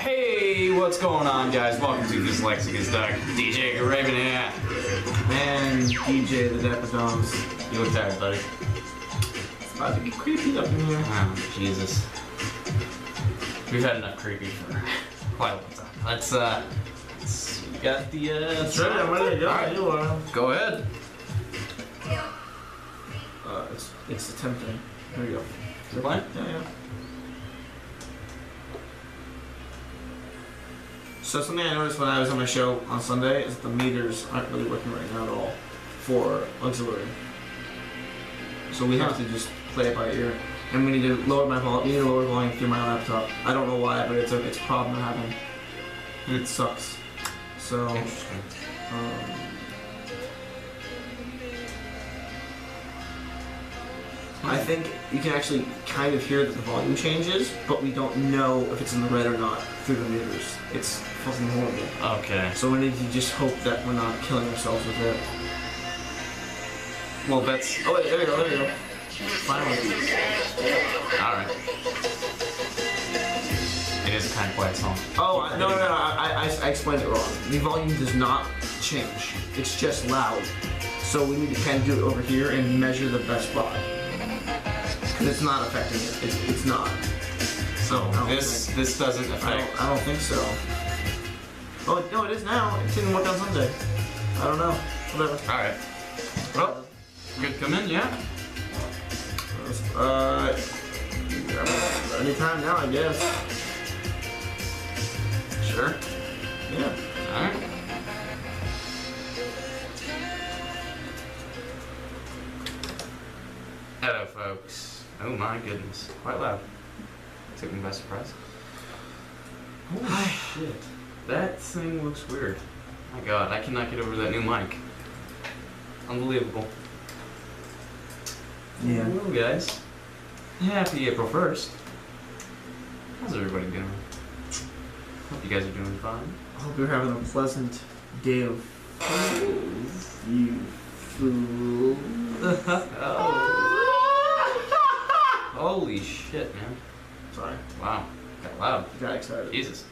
Hey, what's going on, guys? Welcome to Fyslexic. It's DJ Raven here. And DJ the Dapper Dogs. You look tired, buddy. It's about to be creepy up in here. Oh, Jesus. We've had enough creepy for quite a long time. Let's we got the, That's right, I'm ready to go. Alright. You are. Go ahead. It's tempting. There you go. You playing? Yeah. So something I noticed when I was on my show on Sunday is that the meters aren't really working right now at all for auxiliary. So we have to just play it by ear. And we need to lower my volume. We need to lower volume through my laptop. I don't know why, but it's a problem I'm having. And it sucks. So Interesting. I think you can actually kind of hear that the volume changes, but we don't know if it's in the red or not through the meters. It's fucking horrible. Okay. So we need to just hope that we're not killing ourselves with it. Well, that's... Oh wait, there we go. Finally. Alright. It is a kind of quiet song. Oh, no, I explained it wrong. The volume does not change. It's just loud. So we need to kind of do it over here and measure the best spot. Because it's not affecting it. It's not. So, this doesn't affect... I don't think so. Oh, no, it is now. It didn't work on Sunday. I don't know. Whatever. Alright. Well, good to come in, yeah? Anytime now, I guess. Sure. Yeah. Alright. Hello, folks. Oh my goodness. Quite loud. Took me by surprise. Holy shit. That thing looks weird. My god, I cannot get over that new mic. Unbelievable. Yeah. Well, guys. Happy April 1st. How's everybody doing? Hope you guys are doing fine. I hope you're having a pleasant day of fools, you fool. Holy shit, man. Sorry. Wow. Got loud. Got excited. Jesus.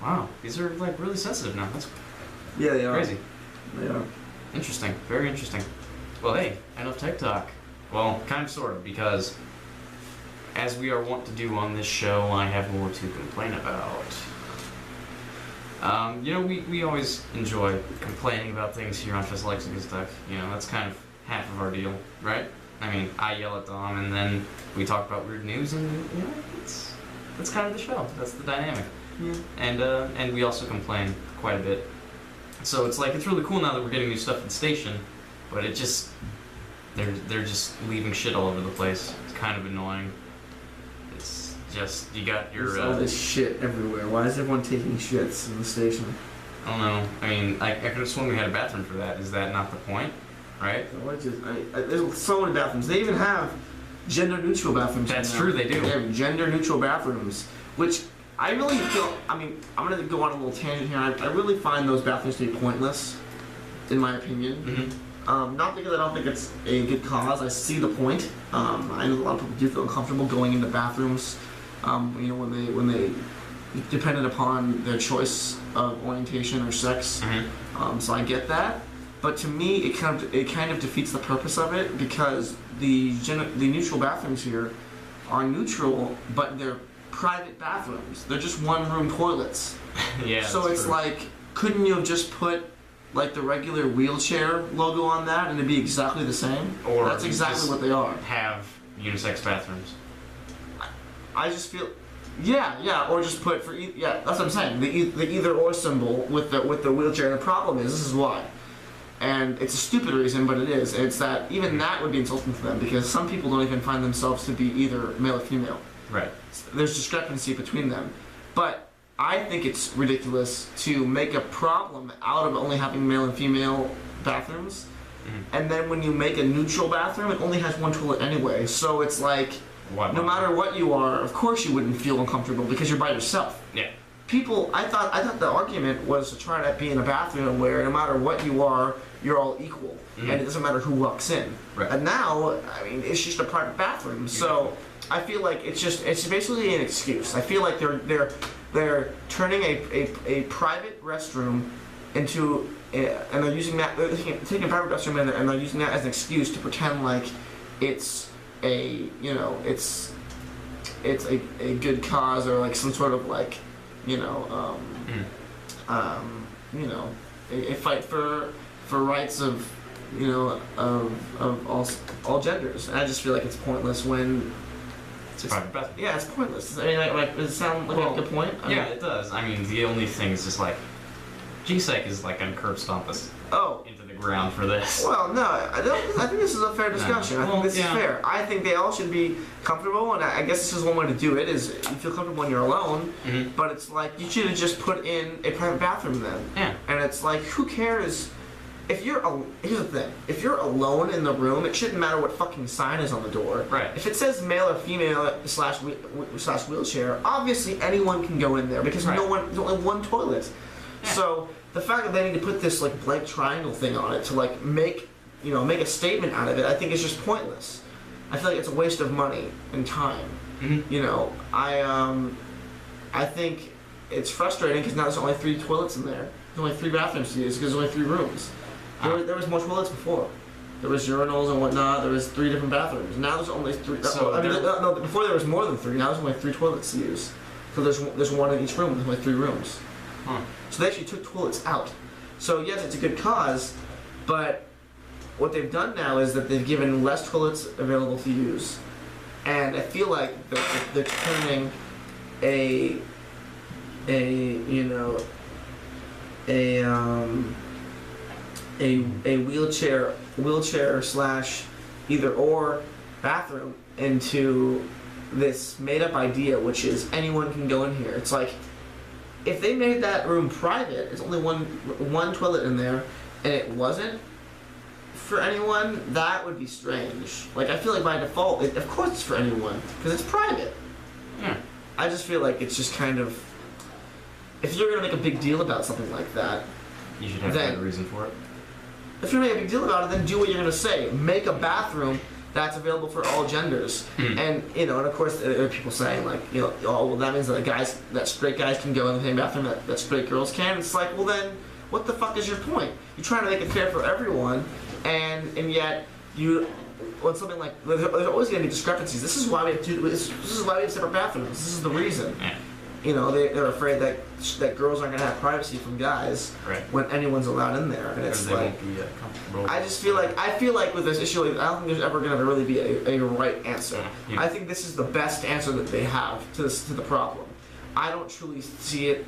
Wow. These are like really sensitive now. That's Yeah, they are. crazy. They are. Interesting. Very interesting. Well, hey, enough tech talk. Well, kind of sort of, because as we are wont to do on this show, I have more to complain about. You know, we always enjoy complaining about things here on Fyslexic and stuff. You know, that's kind of half of our deal, right? I mean, I yell at Dom, and then we talk about weird news, and you know, that's kind of the show. That's the dynamic. Yeah. And we also complain quite a bit. So it's like, it's really cool now that we're getting new stuff at the station, but it just, they're just leaving shit all over the place. It's kind of annoying. It's just, you got your... There's all this shit everywhere. Why is everyone taking shits in the station? I don't know. I mean, I could have sworn we had a bathroom for that. Is that not the point? Right? There's so many bathrooms. They even have gender-neutral bathrooms. That's true, they do. They have gender-neutral bathrooms, which I really feel. I mean, I'm gonna go on a little tangent here. I really find those bathrooms to be pointless, in my opinion. Mm-hmm. Not because I don't think it's a good cause. I see the point. I know a lot of people do feel uncomfortable going into bathrooms. You know, when they dependent upon their choice of orientation or sex. Mm-hmm. So I get that. But to me, it kind of defeats the purpose of it, because the neutral bathrooms here are neutral, but they're private bathrooms. They're just one-room toilets. Yeah. So it's true. like, couldn't you have just put like the regular wheelchair logo on that, and it'd be exactly the same? Or that's exactly just what they are. have unisex bathrooms. I just feel. Yeah, or just put yeah. That's what I'm saying. The either or symbol with the wheelchair. And the problem is, this is why. And it's a stupid reason, but it is. It's that even that would be insulting to them, because some people don't even find themselves to be either male or female. Right. There's discrepancy between them. But I think it's ridiculous to make a problem out of only having male and female bathrooms. Mm-hmm. And then when you make a neutral bathroom, it only has one toilet anyway. So it's like, no matter what you are, of course you wouldn't feel uncomfortable because you're by yourself. Yeah. People, I thought the argument was to try to be in a bathroom where no matter what you are, you're all equal, and it doesn't matter who walks in. Right. And now, I mean, it's just a private bathroom. So I feel like it's basically an excuse. I feel like they're turning a private restroom into and they're using that, they're taking a private restroom and they're using that as an excuse to pretend like it's a, you know, it's a good cause or like some sort of like, you know, you know, a fight for rights of, you know, of all genders. And I just feel like it's pointless when It's private bathroom. yeah, it's pointless. I mean, like does it sound like a good point? Yeah, it does. I mean, the only thing is just like GSEC is like gonna curb stomp us into the ground for this. Well, no, I think this is a fair discussion. I think this is fair. I think they all should be comfortable, and I guess this is one way to do it, is you feel comfortable when you're alone, but it's like, you should have just put in a private bathroom then. Yeah. And it's like, who cares? Here's the thing. If you're alone in the room, it shouldn't matter what fucking sign is on the door. Right. If it says male or female slash wheelchair, obviously anyone can go in there because there's only one toilet. Yeah. So the fact that they need to put this like blank triangle thing on it to like make a statement out of it, I think is just pointless. I feel like it's a waste of money and time. You know, I think it's frustrating because now there's only 3 toilets in there. There's only 3 bathrooms to use because there's only 3 rooms. There was more toilets before. There was urinals and whatnot. There was 3 different bathrooms. Now there's only 3. No, before there was more than 3. Now there's only 3 toilets to use. So there's one in each room. There's only 3 rooms. So they actually took toilets out. So yes, it's a good cause, but what they've done now is that they've given less toilets available to use, and I feel like they're turning a wheelchair slash either or bathroom into this made up idea, which is anyone can go in here. It's like, if they made that room private, it's only one toilet in there, and it wasn't for anyone, that would be strange. Like, I feel like by default, of course it's for anyone, because it's private. Yeah. I just feel like it's just kind of, if you're going to make a big deal about something like that, you should have a reason for it. If you're going to make a big deal about it, then do what you're going to say. Make a bathroom that's available for all genders. And, you know, and of course there are people saying like, you know, oh, well that means that straight guys can go in the same bathroom that straight girls can. It's like, well then, what the fuck is your point? You're trying to make it fair for everyone, and yet when something like, there's always going to be discrepancies. This is why we have this is why we have separate bathrooms. This is the reason. You know, they're afraid that girls aren't going to have privacy from guys when anyone's allowed in there, and it's like, I feel like with this issue, I don't think there's ever going to really be a right answer. I think this is the best answer that they have to the problem. I don't truly see it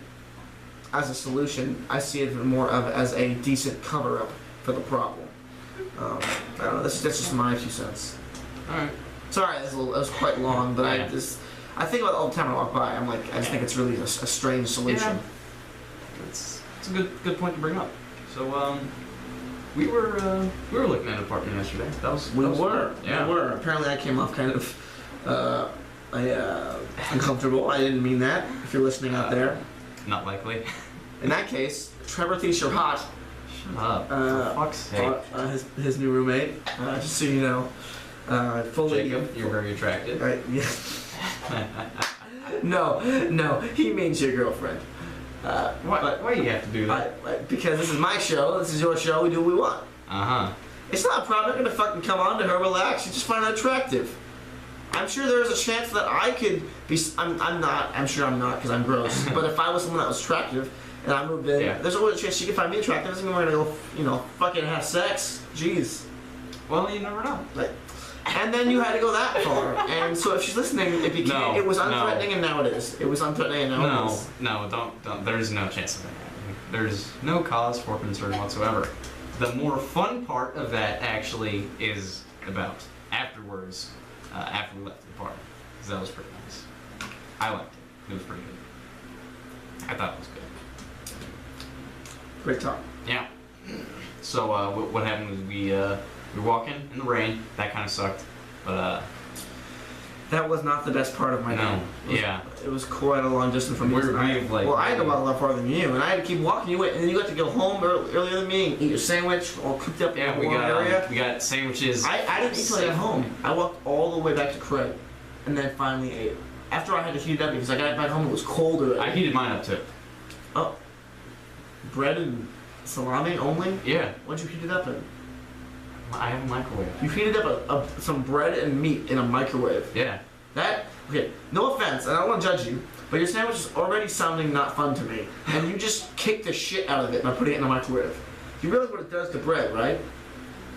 as a solution. I see it more as a decent cover-up for the problem. I don't know. That's just my 2 cents. All right. Sorry, that was quite long, but I think about it all the time I walk by. I'm like, I just think it's really a strange solution. Yeah. It's a good point to bring up. So we were looking at an apartment yesterday. We were. Apparently, I came off kind of uncomfortable. I didn't mean that. If you're listening out there, not likely. In that case, Trevor thinks you're hot. Shut up. For fuck's sake. His new roommate. Just so you know, fully. Jacob, you're very attractive. Right. Yeah. No, he means your girlfriend. Why do you have to do that? Because this is my show, this is your show, we do what we want. It's not a problem, I'm gonna fucking come on to her, relax, you just find her attractive. I'm sure there's a chance that I could be, I'm sure I'm not because I'm gross, but if I was someone that was attractive and I moved in, there's always a chance she could find me attractive, doesn't mean we're gonna go, fucking have sex. Jeez. Well, you never know. And then you had to go that far. And so if she's listening, it was unthreatening and now it is. It was unthreatening and now it is. No, don't. There's no chance of that happening. There's no cause for concern whatsoever. The more fun part of that actually is about afterwards, after we left the apartment. Because that was pretty nice. I liked it. It was pretty good. I thought it was good. Great talk. Yeah. So what happened was we were walking in the rain. That kind of sucked, but that was not the best part of my day. Yeah. It was quite a long distance from me. I had to walk a lot farther than you, and I had to keep walking. And then you got to go home earlier than me and eat your sandwich, all cooked up in a warm area. We got sandwiches. I didn't eat till I got home. I walked all the way back to Craig, and then finally ate. After I had to heat it up because I got back home, it was cold already. I heated mine up too. Oh. Bread and salami only? Yeah. What'd you heat it up in? I have a microwave. You heated up some bread and meat in a microwave. Yeah. Okay, no offense, and I don't want to judge you, but your sandwich is already sounding not fun to me, and you just kick the shit out of it by putting it in the microwave. You realize what it does to bread, right?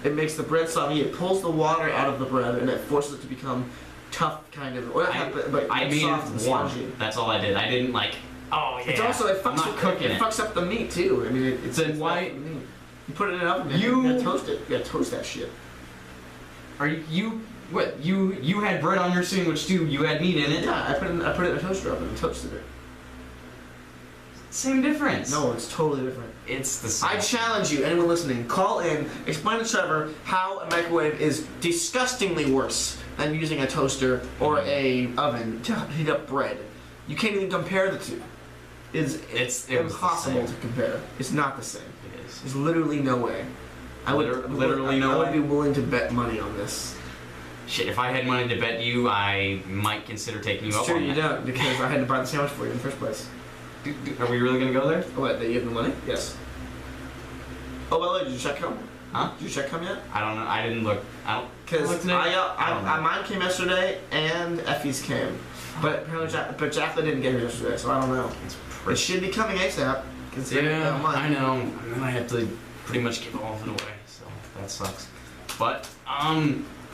It makes the bread soggy, it pulls the water out of the bread, and it forces it to become tough, kind of. Well, I made soft it and warm. spongy. That's all I did. I didn't like, oh yeah. It's also, it I'm not cooking it. fucks up the meat, too. I mean, it's Then why- the meat. You put it in an oven, you gotta toast it. You gotta toast that shit. Are you what? You had bread on your sandwich too. You had meat in it. Yeah, I put it in a toaster oven and toasted it. Same difference. No, it's totally different. It's the same. I challenge you, anyone listening, call in, explain to Trevor how a microwave is disgustingly worse than using a toaster or a oven to heat up bread. You can't even compare the two. It's impossible to compare. It's not the same. It is. There's literally no way. I would be willing to bet money on this. Shit, if I had money to bet you, I might consider taking you It's up true, on you that. don't, because I had to buy the sandwich for you in the first place. Are we really gonna go there? What, that you have the money? Yes. Oh, by the way, did your check come? Huh? Did your check come yet? I don't know. I didn't look. I don't. Because look today. I don't know. mine came yesterday and Effie's came. But apparently but Jacqueline didn't get here yesterday, so I don't know. It's It pretty. should be coming ASAP. Yeah, I know. And then I have to pretty much give all of it away, so that sucks. But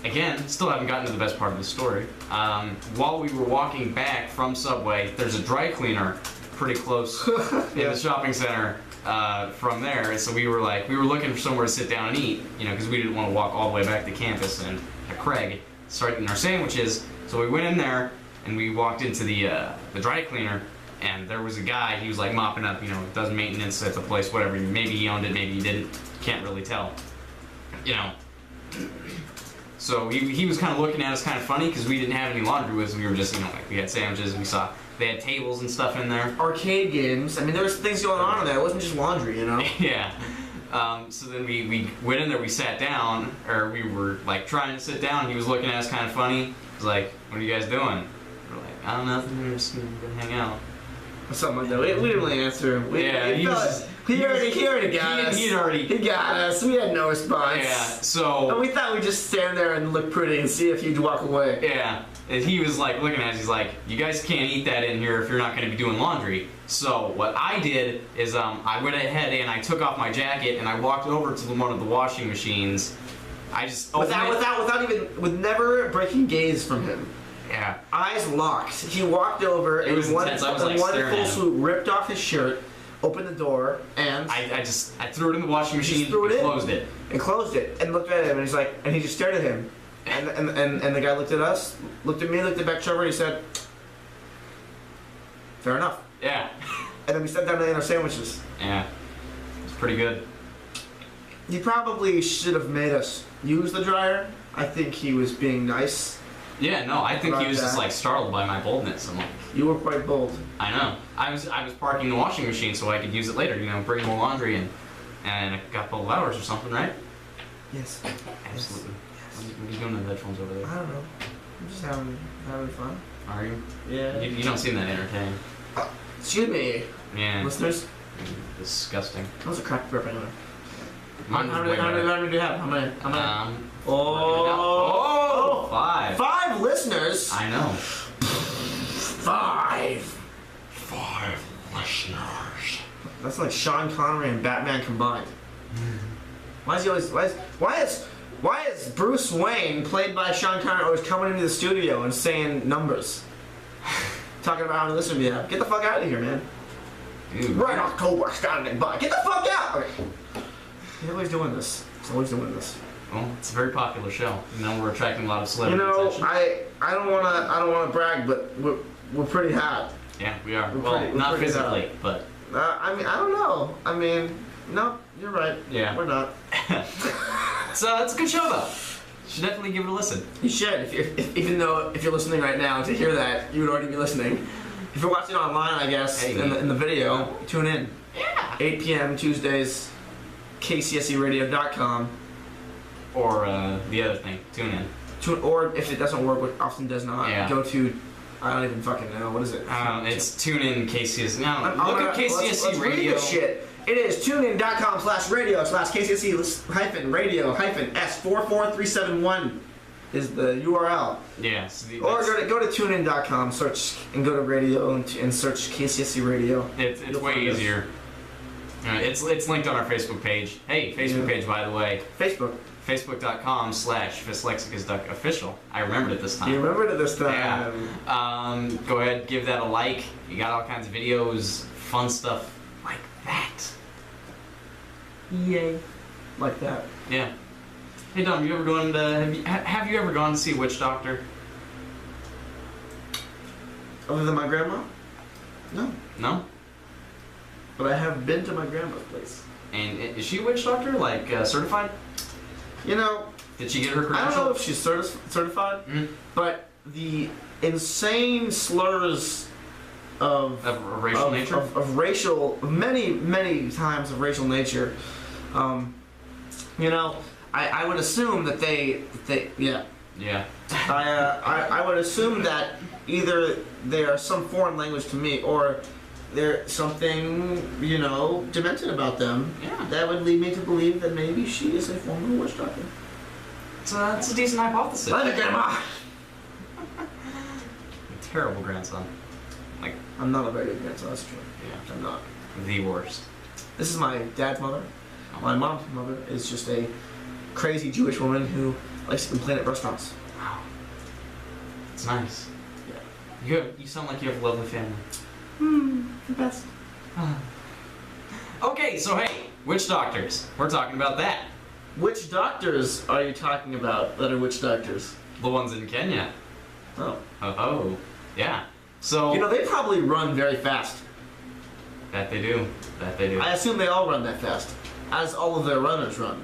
again, still haven't gotten to the best part of the story. While we were walking back from Subway, there's a dry cleaner pretty close in the shopping center from there. And so we were looking for somewhere to sit down and eat, because we didn't want to walk all the way back to campus and at Craig, start eating our sandwiches. So we went in there and we walked into the dry cleaner, and there was a guy. He was like mopping up, does maintenance at the place, whatever. Maybe he owned it, maybe he didn't. Can't really tell. So he was kind of looking at us kind of funny because we didn't have any laundry with us. We were just, we had sandwiches and we saw they had tables and stuff in there. Arcade games. I mean, there was things going on in there. It wasn't just laundry, Yeah. So then we went in there, we sat down, or we were like trying to sit down. He was looking at us kind of funny. He was like, "What are you guys doing?" We're like, "I don't know, we're just gonna hang out." Something like that. We didn't really answer. He already got us. He got us. We had no response. Yeah, so... And we thought we'd just stand there and look pretty and see if he'd walk away. Yeah, and he was like looking at us, he's like, "You guys can't eat that in here if you're not going to be doing laundry." So what I did is I went ahead and I took off my jacket and I walked over to one of the washing machines. I just opened it. with never breaking gaze from him. Yeah. Eyes locked. He walked over and one full swoop ripped off his shirt, opened the door, and I threw it in the washing machine and closed it. And closed it and looked at him and he just stared at him. And the guy looked at us, looked at me, looked at back Trevor, and he said, "Fair enough." Yeah. And then we sat down to eat our sandwiches. Yeah. It's pretty good. He probably should have made us use the dryer. I think he was being nice. Yeah, no, I think he was just like startled by my boldness. I'm like, you were quite bold. I know. I was parking the washing machine so I could use it later, bring more laundry in a couple of hours or something, right? Yes. Absolutely. Yes. What are you doing with the headphones over there? I don't know. I'm just having fun. Are you? Yeah. You don't seem that entertaining. Excuse me. Yeah. Listeners. Disgusting. That was a crack burp anyway. How Mine's many way better. do you have? How many? Oh, 5. 5 listeners? I know. 5 listeners. That's like Sean Connery and Batman combined. Why is Bruce Wayne, played by Sean Connery, always coming into the studio and saying numbers? Talking about how many listeners we have. Get the fuck out of here, man. Dude. Right, October, standing by. Get the fuck out! Okay. He's always doing this. He's always doing this. Well, it's a very popular show. We're attracting a lot of celebrity attention. I don't wanna brag, but we're pretty hot. Yeah, we are. We're not pretty physically, but. I don't know. No, you're right. Yeah. We're not. So it's a good show, though. You should definitely give it a listen. You should. Even though if you're listening right now to hear that, you would already be listening. If you're watching online, I guess, in the video, tune in. Yeah. 8 p.m. Tuesdays, kcseradio.com. Or the other thing, tune in. or if it doesn't work, which often does not, go to, I don't even fucking know, what is it? It's TuneIn KCSC. No, look at KCSC let's Radio. Read this shit. It is tunein.com/radio/KCSC-S44371 is the URL. Yes. Or go to tunein.com, search and go to radio and search KCSC Radio. It's way easier. It's linked on our Facebook page. Hey, Facebook page, by the way. Facebook.com/Fyslexic is official. I remembered it this time. You remembered it this time. Yeah. Go ahead, give that a like. You got all kinds of videos, fun stuff like that. Yay. Like that. Yeah. Hey Dom, you ever gone to have you ever gone to see a witch doctor? Other than my grandma? No. No? But I have been to my grandma's place. And is she a witch doctor, like certified? You know, did she get her credential? I don't know if she's certified, but the insane slurs of racial nature, many times of racial nature. You know, I would assume that they yeah. I would assume that either they are some foreign language to me, or there's something, you know, demented about them. Yeah. That would lead me to believe that maybe she is a former witch doctor. It's a decent hypothesis. Love it, Grandma! Terrible grandson. Like, I'm not a very good grandson, that's true. Yeah. I'm not. The worst. This is my dad's mother. My mom's mother is just a crazy Jewish woman who likes to complain at restaurants. Wow. It's nice. Yeah. You sound like you have a lovely family. The best. Okay, so hey, witch doctors. We're talking about that. Which doctors are you talking about that are witch doctors? The ones in Kenya. Oh. Oh. Yeah. So. You know, they probably run very fast. That they do. I assume they all run that fast, as all of their runners run.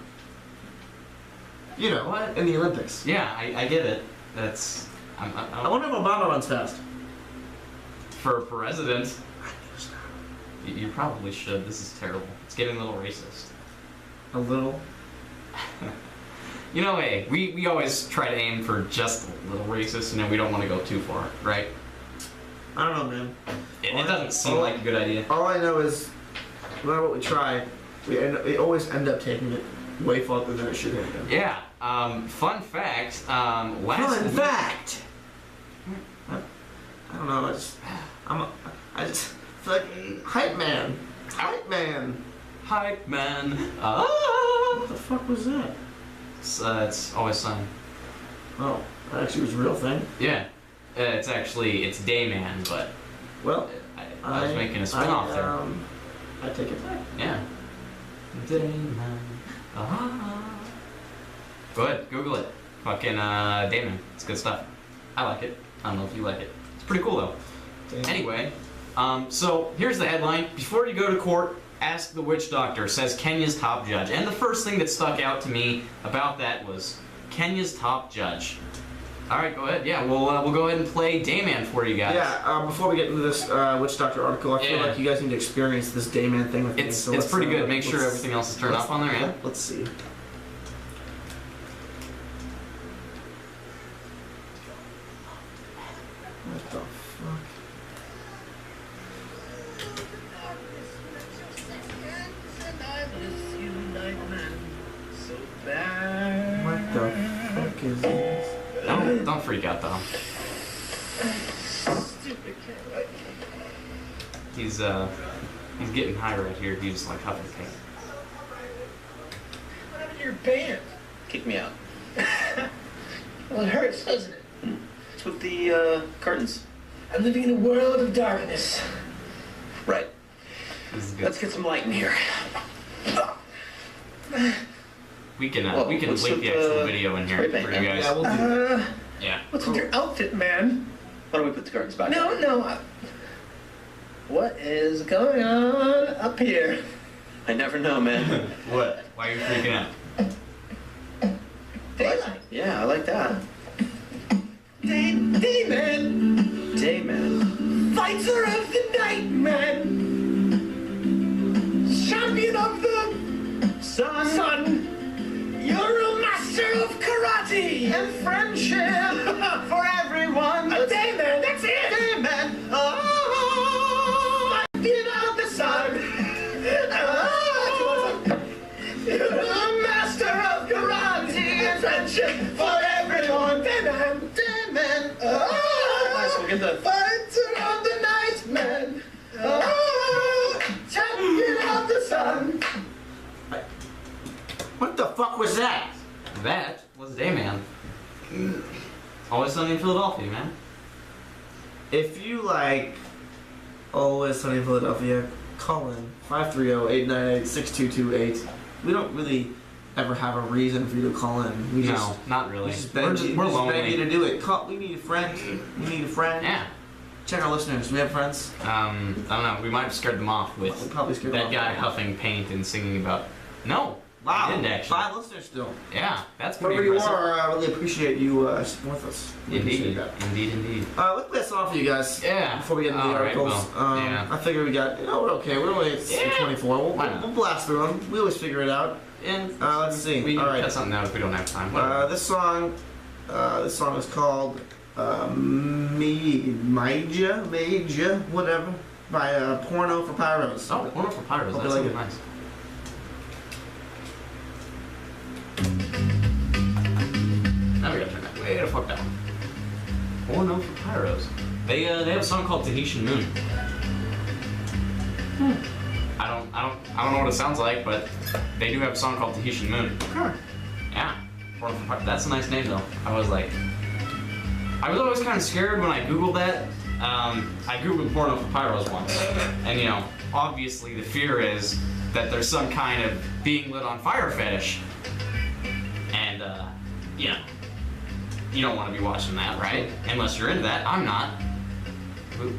You know, what? In the Olympics. Yeah, I get it. That's. I wonder if Obama runs fast. For president. You probably should. This is terrible. It's getting a little racist. A little? You know, hey, we always try to aim for just a little racist, we don't want to go too far, right? I don't know, man. It doesn't seem like a good idea. All I know is, no matter what we try, we always end up taking it way farther than it should have been. Yeah. Fun fact. Fun fact! I don't know, I just feel like hype man. Hype man. Hype man. What the fuck was that? It's Always Sunny. Oh, that actually was a real thing? Yeah. It's Dayman, but well, I was making a spin-off there. I take it back. Yeah. Dayman. Go ahead, Google it. Fucking Dayman. It's good stuff. I like it. I don't know if you like it. It's pretty cool though. Damn. Anyway, so here's the headline. Before you go to court, ask the witch doctor, says Kenya's top judge. And the first thing that stuck out to me about that was Kenya's top judge. Alright, go ahead. Yeah, we'll go ahead and play Dayman for you guys. Yeah, before we get into this witch doctor article, I feel like you guys need to experience this Dayman thing with me. It's pretty good. Make sure everything else is turned off on there, yeah? Let's see. What the fuck? What the fuck is this? Don't freak out though. He's getting high right here. He's like huffing paint. What happened to your band? Kick me out. Well, it hurts, doesn't it? It's with the curtains. I'm living in a world of darkness. Right. This is good. Let's get some light in here. We can Well, link what's the with actual the video in here spray for paint, you guys. Yeah, we'll do Yeah. What's with your outfit, man? Why don't we put the curtains back? No. What is going on up here? I never know, man. What? Why are you freaking out? Daylight. Yeah, I like that. Day, man. Dayman. Fighter of the night, man. Champion of the sun. You're a master master of karate and friendship for everyone. A day man, that's it. Day man. Oh, being out the sun. A master of karate and friendship for everyone. Day man. Day man. Oh, Nice, we'll get the... fighter of the night man. Oh, champion of the sun. What the fuck was that? That was Dayman. Always Sunny in Philadelphia, man. If you like Always Sunny in Philadelphia, call in 530-898-6228. We don't really ever have a reason for you to call in. We No, not really. We just beg, We're you, we're just beg lonely. you to do it. Call, we need a friend. We need a friend. Yeah. Check our listeners. Do we have friends? I don't know. We might have scared them off We with probably scared that them guy off. huffing paint and singing about. No. Wow. We didn't actually. 5 listeners still. Yeah, that's pretty Wherever you impressive. are, I really appreciate you sticking with us. We appreciate Indeed. that. Indeed. Let's play a song for you guys. Yeah. Before we get into the All right, articles, well, yeah. I figure we got, we're okay. We're only at Yeah. 24. Why not? We'll blast through them. We always figure it out. And Let's see. we need All to right. cut something out if we don't have time. Whatever. This song is called Major, whatever, by Porno for Pyros. Oh, Porno for Pyros. Hope you That's like so it. nice. Now we gotta turn that way the fuck down. Porno for Pyros. They have a song called Tahitian Moon. I don't know what it sounds like, but they do have a song called Tahitian Moon. Sure. Yeah. Porno for Pyros. That's a nice name though. I was always kind of scared when I Googled that. I Googled Porno for Pyros once, and obviously the fear is that there's some kind of being lit on fire fetish, and you don't want to be watching that, right? Unless you're into that. I'm not.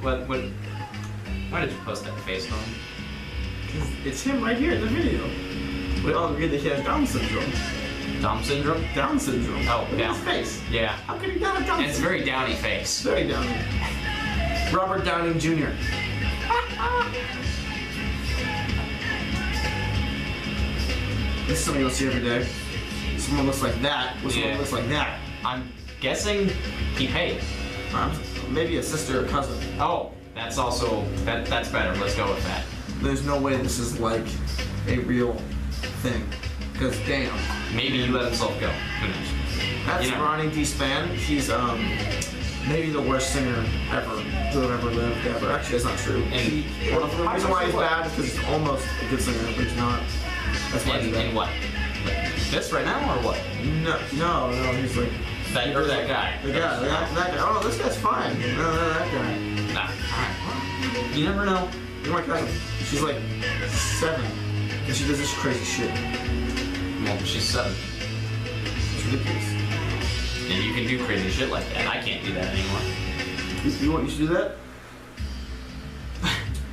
What? Why did you post that face on? It's him right here in the video. We all agree that he has Down syndrome. Dom syndrome? Down syndrome. Oh, Look yeah. at his face. Yeah. How could he not have Down It's a syndrome? very downy face. Very Downing. Robert Downing Jr. This is something you'll see every day. Someone looks like that with someone Yeah. looks like that. I'm guessing he paid. Maybe a sister or cousin. Oh, that's also that's better. Let's go with that. There's no way this is like a real thing. Because damn. Maybe he let himself go. Who knows? That's You know. Ronnie D. Span. He's maybe the worst singer ever to have ever lived ever. Actually, that's not true. And the reason why he's bad is because he's almost a good singer, but he's not. That's why he's In bad. what? This right now or what? No, he's like That or that guy? the guy. That guy. Oh, this guy's fine. No, that guy. Nah. Alright. You never know. You're my cousin. She's like 7, and she does this crazy shit. Well, she's 7. It's ridiculous. And you can do crazy shit like that. I can't do that anymore. You want you should do that?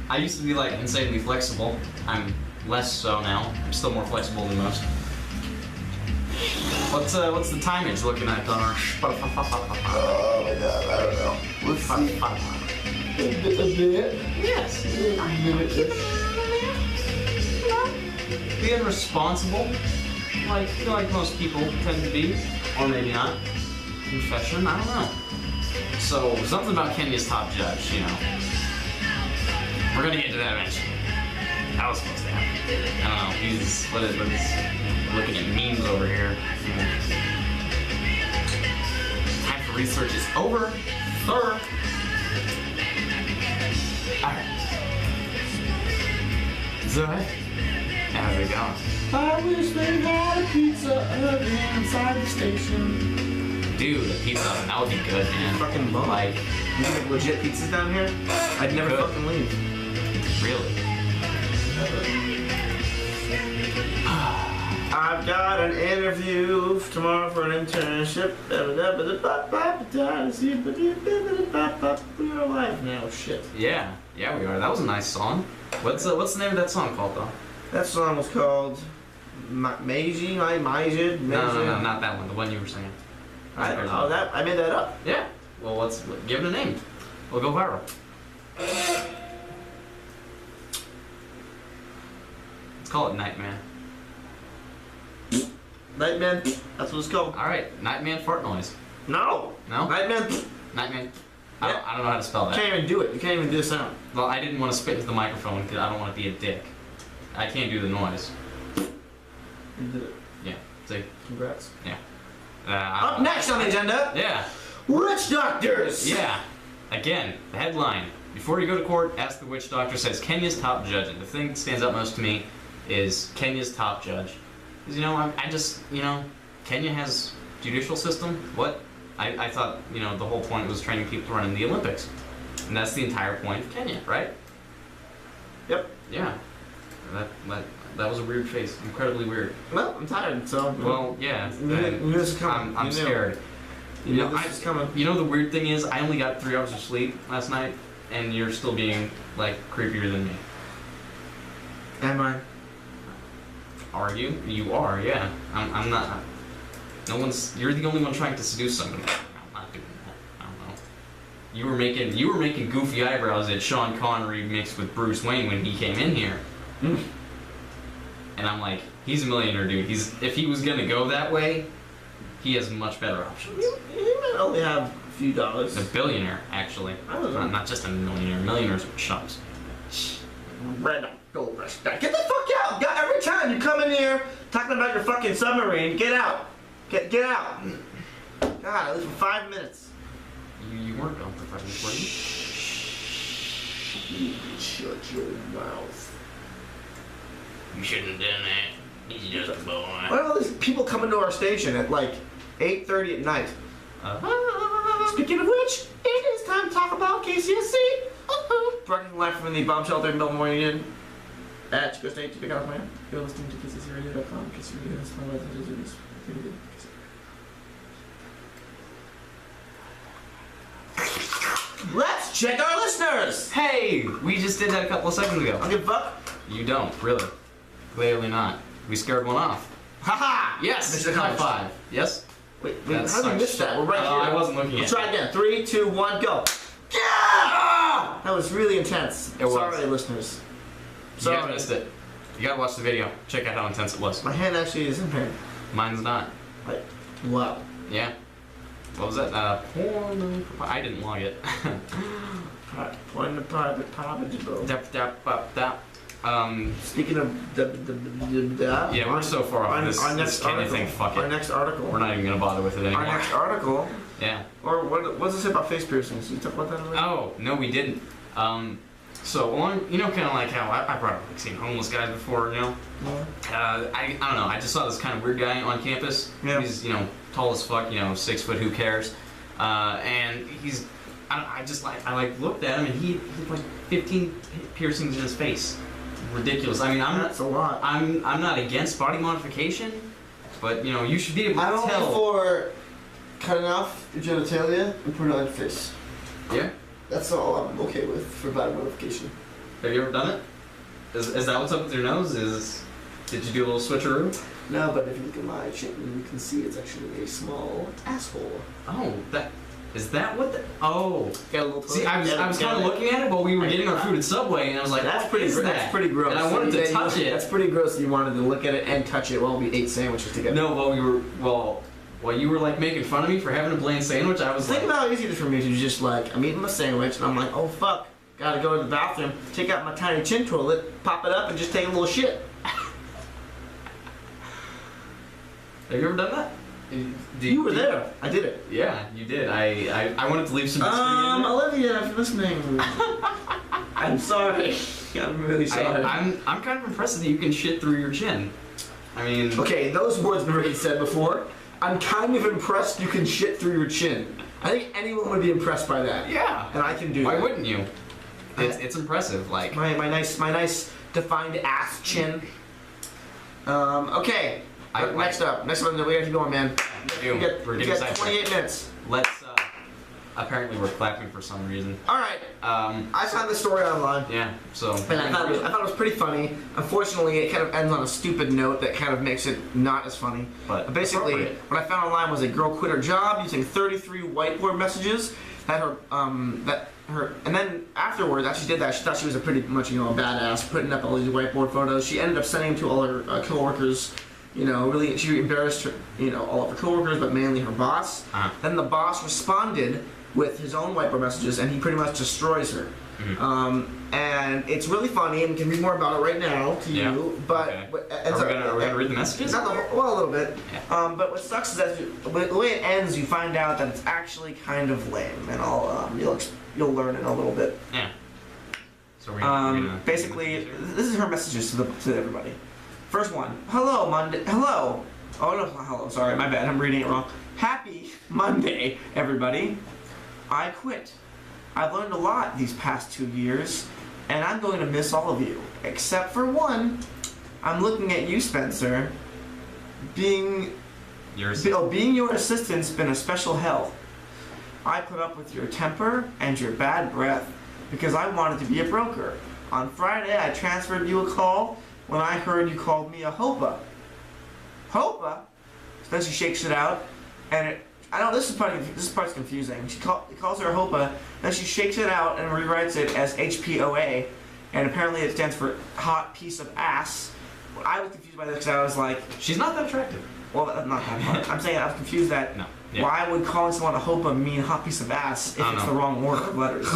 I used to be like insanely flexible. I'm less so now. I'm still more flexible than most. What's the timage looking at on our Oh my god, I don't know. Let's see. A bit. Yes. Being responsible, like most people tend to be, or maybe not. Confession, I don't know. So something about Kenya's top judge, We're gonna get to that eventually. That was supposed to happen. I don't know. He's looking at memes over here. Time for research is over. Sir. Alright. Zoe, how's it going? I wish they had a pizza oven inside the station. Dude, a pizza oven, that would be good, man. Fucking bum. Like, You get legit pizzas down here? I'd never Good. fucking leave. really. I've got an interview tomorrow for an internship. We are live now. Shit. Yeah, we are. That was a nice song. What's the name of that song called, though? That song was called Majid. No, not that one. The one you were singing. I don't know that. I made that up. Yeah. Well, give it a name. We'll go viral. Let's call it Nightmare. Nightman. That's what it's called. All right, Nightman fart noise. No. No? Nightman. Nightman. Yeah. I don't know how to spell You that. can't even do it. You can't even do the sound. Well, I didn't want to spit into the microphone because I don't want to be a dick. I can't do the noise. You did it. Yeah. See? Congrats. I- Up next on the agenda, Yeah. witch doctors. Yeah. Again, the headline. Before you go to court, ask the witch doctor, says Kenya's top judge. And the thing that stands out most to me is Kenya's top judge. Because, you know, I just, you know, Kenya has judicial system. What? I thought, you know, the whole point was training people to run in the Olympics. And that's the entire point of Kenya, right? Yep. Yeah. That was a weird face. Incredibly weird. Well, I'm tired, so. Well, yeah. You knew this was coming. I'm You knew. scared. You knew this was coming. You know the weird thing is, I only got 3 hours of sleep last night, and you're still being, like, creepier than me. Am I? Are you? You are, yeah. I'm not. No one's. You're the only one trying to seduce somebody. I'm not doing that. I don't know. You were making goofy eyebrows at Sean Connery mixed with Bruce Wayne when he came in here. And I'm like, he's a millionaire, dude. If he was gonna go that way, he has much better options. You might only have a few dollars. A billionaire, actually. I don't know. Not just a millionaire. Millionaires are chumps. Red gold rush. Get the fuck out! Every time you come in here talking about your fucking submarine, get out! Get out! God, I live for 5 minutes. You weren't going for 5 minutes, were you? Shut your mouth. You shouldn't have done that. He's just a boy. Why are all these people coming to our station at like 8:30 at night? Speaking of which, it is time to talk about KCSC. Broadcasting live from the bomb shelter in Melbourne Union. At Chico State, Chico, California. You're listening to KCCRadio.com. Let's check our listeners! Hey! We just did that a couple of seconds ago. I don't give a fuck. You don't, really. Clearly not. We scared one off. Haha! Yes! Mission High accomplished. 5. Yes? Wait, That how did we sucks. miss that? We're right here. I wasn't looking We'll at try it. again. 3, 2, 1, go. Yeah! That was really intense. It was. Sorry, listeners. You Sorry. guys missed it. You gotta watch the video. Check out how intense it was. My hand actually is in pain. Mine's not. Like, wow. Yeah. What was that? Porno. I didn't log it. Point the private bro. Speaking of Yeah, we're so far off this Kenya thing. Fuck Our it. next article. We're not even gonna bother with it anymore. Our next article. Yeah. Or what does it say about face piercings? Did you talk about that already? Oh, no, we didn't. So along, you know, kind of like how I brought up like seeing homeless guys before, you know. Yeah. I don't know. I just saw this kind of weird guy on campus. Yeah. He's, you know, tall as fuck, you know, 6 foot. Who cares? And he's, I looked at him and he had like 15 piercings in his face. Ridiculous. I mean, That's a lot. I'm not against body modification, but you know, you should be able to I'm tell. only for cutting off your genitalia and putting it on your face. Yeah. That's all I'm okay with for body modification. Have you ever done it? Is that what's up with your nose? Did you do a little switcheroo? No, but if you look at my chin, you can see it's actually a small asshole. Oh, is that what the... Oh. Got a little. See, I was kind of looking at it while we were getting our food at Subway, and I was like, That's what pretty. is that? That's pretty gross. And I wanted to touch it. That's pretty gross. That you wanted to look at it and touch it while we ate sandwiches together. No, while you were like making fun of me for having a bland sandwich, I was Think like... about how easy it is for me to just like, I'm eating my sandwich and I'm like, oh fuck, gotta go to the bathroom, take out my tiny chin toilet, pop it up, and just take a little shit. Have you ever done that? You were there. I did it. Yeah, you did. I wanted to leave some mystery in there. Olivia, if you're listening, I'm sorry. I'm really sorry. I'm kind of impressed that you can shit through your chin. I mean... Okay, those words never been said before. I'm kind of impressed you can shit through your chin. I think anyone would be impressed by that. Yeah. And I can do Why that. wouldn't you? It's impressive, like... My nice defined ass chin. Okay. Next up, we gotta keep going, man. We're We got getting 28 minutes. Let's, apparently we're clapping for some reason. Alright, I found this story online. Yeah, so... And I thought it was pretty funny. Unfortunately, it kind of ends on a stupid note that kind of makes it not as funny. But basically, appropriate. what I found online was a girl quit her job using 33 whiteboard messages that and then afterwards, after she did that, she thought she was a pretty much, a badass, putting up all these whiteboard photos. She ended up sending them to all her coworkers, Really, she embarrassed her, all of her coworkers, but mainly her boss. Then the boss responded with his own whiteboard messages, and he pretty much destroys her. And it's really funny, and you can read more about it right now to you. But are we gonna read the messages? Not a little bit. But what sucks is that the way it ends, you find out that it's actually kind of lame, and you'll learn in a little bit. Yeah. So we're gonna basically, this is her messages to everybody. First one, hello Monday. Hello. Oh no, hello. Sorry, my bad. I'm reading it wrong. Happy Monday, everybody. I quit. I've learned a lot these past 2 years, and I'm going to miss all of you, except for one. I'm looking at you, Spencer. Being your assistant's been a special help. I put up with your temper and your bad breath because I wanted to be a broker. On Friday, I transferred you a call when I heard you called me a hopa. Hopa? Then she shakes it out, and this part's confusing. She calls her a hopa, then she shakes it out and rewrites it as HPOA, and apparently it stands for hot piece of ass. I was confused by this because I was like, she's not that attractive. Well, that's not that part. I'm saying I was confused that why would calling someone a hopa mean hot piece of ass if it's the wrong order of letters?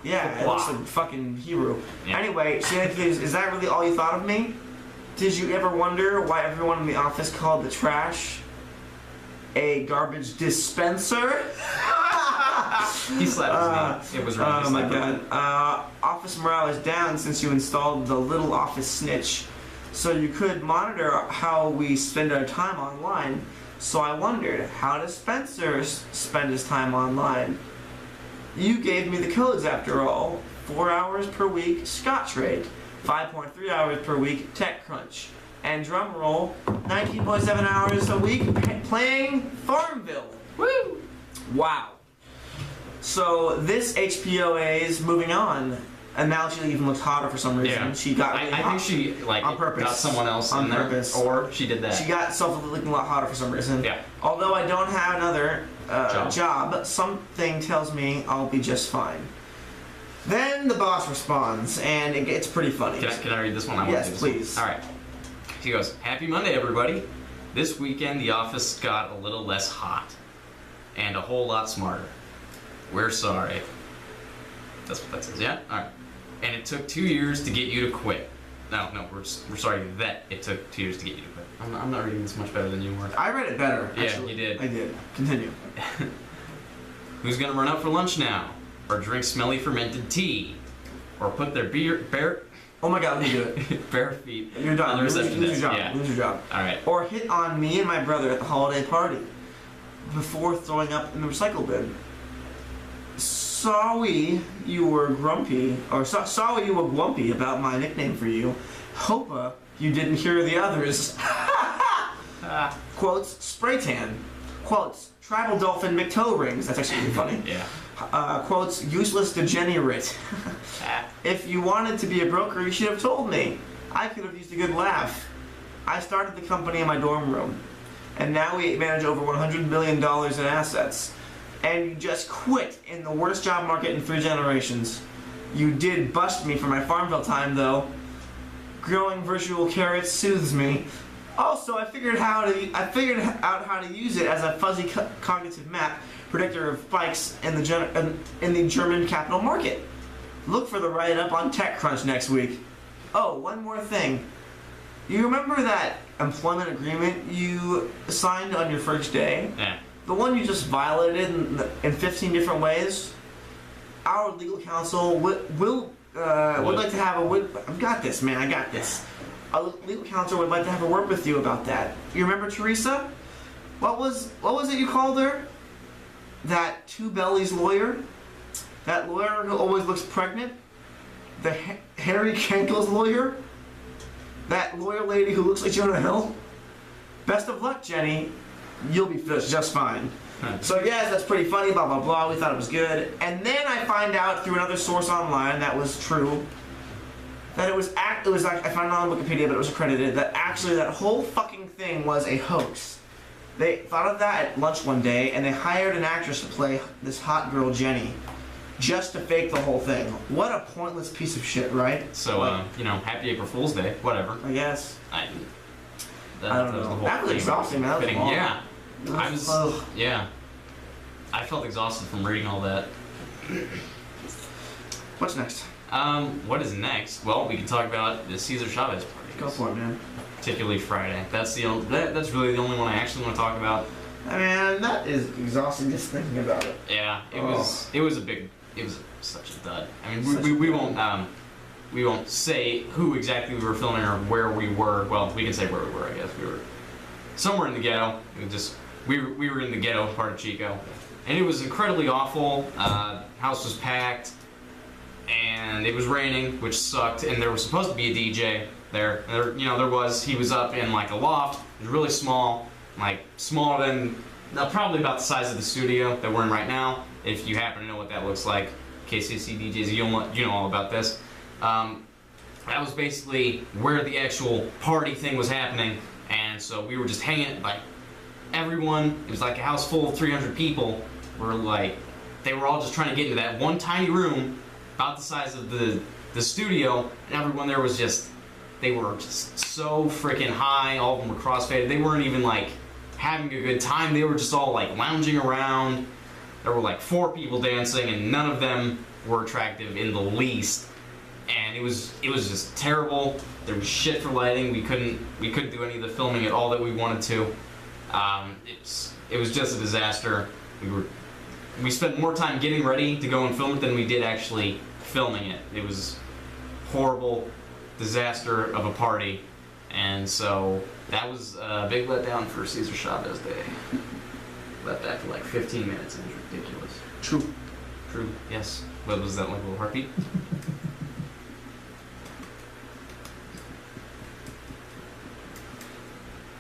Yeah, it looks like fucking Hebrew. Yeah. Anyway, is that really all you thought of me? Did you ever wonder why everyone in the office called the trash a garbage dispenser? He slapped his knee. It was really oh my god. Office morale is down since you installed the little office snitch. So you could monitor how we spend our time online. So I wondered, how does Spencer spend his time online? You gave me the codes after all. 4 hours per week, Scottrade. 5.3 hours per week, TechCrunch. And drum roll, 19.7 hours a week playing Farmville. Woo! Wow. So this HPOA is moving on. And now she even looks hotter for some reason. Yeah. She got really hot. I think she on purpose got someone else on in purpose. There, or she did that. She got herself looking a lot hotter for some reason. Yeah. Although I don't have another job, something tells me I'll be just fine. Then the boss responds, and it gets pretty funny. Can I read this one? Yes, please. All right. She goes, "Happy Monday, everybody. This weekend the office got a little less hot, and a whole lot smarter. We're sorry." That's what that says. Yeah. All right. And it took 2 years to get you to quit. No, we're sorry that it took 2 years to get you to quit. I'm not reading this much better than you were. I read it better. Yeah, actually. you did. I did. Continue. Who's gonna run out for lunch now? Or drink smelly fermented tea? Or put their bare oh my god, let me do it. bare feet You're done. on the reception Lose desk. your job. Yeah. Lose your job. All right. Or hit on me and my brother at the holiday party before throwing up in the recycle bin. Sorry you were grumpy about my nickname for you. Hopa you didn't hear the others. Quotes, spray tan. Quotes, tribal dolphin McToe rings. That's actually really funny. Yeah. Quotes, useless degenerate. If you wanted to be a broker, you should have told me. I could have used a good laugh. I started the company in my dorm room, and now we manage over $100 million in assets. And you just quit in the worst job market in 3 generations. You did bust me for my Farmville time, though. Growing virtual carrots soothes me. Also, I figured out how to use it as a fuzzy cognitive map predictor of spikes in the German capital market. Look for the write-up on TechCrunch next week. Oh, one more thing. You remember that employment agreement you signed on your first day? Yeah. The one you just violated in 15 different ways? Our legal counsel would like to have I've got this, man. I got this. Our legal counsel would like to have a word with you about that. You remember Teresa? What was it you called her? That two bellies lawyer? That lawyer who always looks pregnant? The Harry Cankles lawyer? That lawyer lady who looks like Jonah Hill? Best of luck, Jenny. You'll be just fine. So yes, that's pretty funny, blah blah blah. We thought it was good. And then I find out through another source online that was true. That it was like, I found it on Wikipedia, but it was accredited, that actually that whole fucking thing was a hoax. They thought of that at lunch one day, and they hired an actress to play this hot girl Jenny, just to fake the whole thing. What a pointless piece of shit, right? So, happy April Fool's Day. Whatever. I guess. I don't know. That was exhausting, man. That was Fitting. long. Yeah. I was. Ugh. Yeah. I felt exhausted from reading all that. What's next? What is next? Well, we can talk about the Cesar Chavez party. Go for it, man. Particularly Friday. That's that's really the only one I actually want to talk about. I mean, that is exhausting just thinking about it. Yeah, it was such a dud. I mean, Such we won't say who exactly we were filming or where we were. Well, we can say where we were. I guess we were somewhere in the ghetto. We were in the ghetto part of Chico, and it was incredibly awful. House was packed, and it was raining, which sucked. And there was supposed to be a DJ there. There was. He was up in like a loft. It was really small. Like smaller than, probably about the size of the studio that we're in right now. If you happen to know what that looks like, KCC DJs, you know all about this. That was basically where the actual party thing was happening, and so we were just hanging. Like everyone, it was like a house full of 300 people. They were all just trying to get into that one tiny room, about the size of the studio, and everyone there was just. They were just so freaking high. All of them were crossfaded. They weren't even like having a good time. They were just all like lounging around. There were like 4 people dancing, and none of them were attractive in the least. And it was just terrible. There was shit for lighting. We couldn't do any of the filming at all that we wanted to. It was just a disaster. We spent more time getting ready to go and film it than we did actually filming it. It was horrible. Disaster of a party, and so that was a big letdown for Cesar Chavez Day. Left after like 15 minutes, and it was ridiculous. True. Yes. What was that, like a little heartbeat?